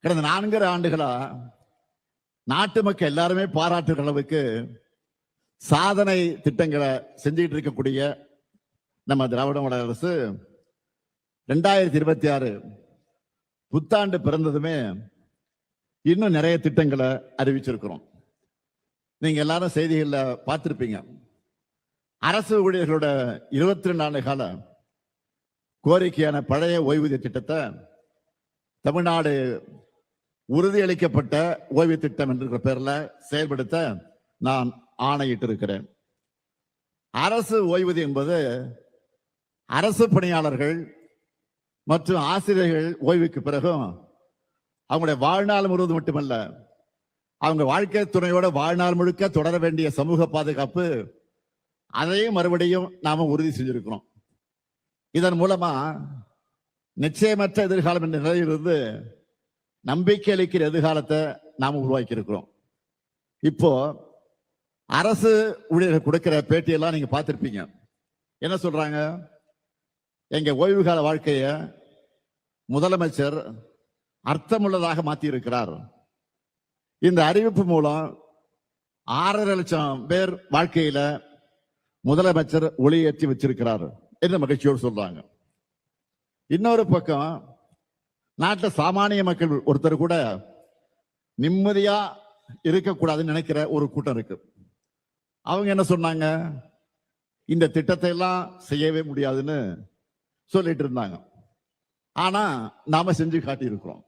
கடந்த 4 ஆண்டுகளா நாட்டு மக்கள் எல்லாருமே பாராட்டுகிற அளவுக்கு சாதனை திட்டங்களை செஞ்சுட்டு இருக்கக்கூடிய நம்ம திராவிட மாடல் அரசு 2026 புத்தாண்டு பிறந்ததுமே இன்னும் நிறைய திட்டங்களை அறிவிச்சிருக்கிறோம். நீங்க எல்லாரும் செய்திகள்ல பார்த்திருப்பீங்க. அரசு ஊழியர்களோட 22 ஆண்டு கால கோரிக்கையான பழைய ஓய்வூதிய திட்டத்தை தமிழ்நாடு உறுதியளிக்கப்பட்ட ஓய்வு திட்டம் என்ற பெயர்ல செயல்படுத்த நான் ஆணையிட்டு இருக்கிறேன். அரசு ஓய்வூதியம் என்பது அரசு பணியாளர்கள் மற்றும் ஆசிரியர்கள் ஓய்வுக்கு பிறகும் அவங்களுடைய வாழ்நாள் முழுவதும் மட்டுமல்ல, அவங்க வாழ்க்கை துணையோட வாழ்நாள் முழுக்க தொடர வேண்டிய சமூக பாதுகாப்பு, அதையும் மறுபடியும் நாம உறுதி செஞ்சிருக்கிறோம். இதன் மூலமா நிச்சயமற்ற எதிர்காலம் என்ற நிலையிலிருந்து நம்பிக்கை அளிக்கிற எதிர்காலத்தை நாம உருவாக்கி இருக்கிறோம். இப்போ அரசு ஊழியர்கள் கொடுக்கிற பேட்டியெல்லாம் நீங்க பார்த்திருப்பீங்க. என்ன சொல்றாங்க? எங்க ஓய்வு கால வாழ்க்கைய முதலமைச்சர் அர்த்தமுள்ளதாக மாற்றி இருக்கிறார். இந்த அறிவிப்பு மூலம் 6.5 லட்சம் பேர் வாழ்க்கையில முதலமைச்சர் ஒளியேற்றி வச்சிருக்கிறார் என்று மகிழ்ச்சியோடு சொல்றாங்க. இன்னொரு பக்கம் நாட்டில் சாமானிய மக்கள் ஒருத்தர் கூட நிம்மதியா இருக்கக்கூடாதுன்னு நினைக்கிற ஒரு கூட்டம் இருக்கு. அவங்க என்ன சொன்னாங்க? இந்த திட்டத்தை எல்லாம் செய்யவே முடியாதுன்னு சொல்லிட்டு இருந்தாங்க. ஆனா நாம செஞ்சு காட்டி இருக்கிறோம்.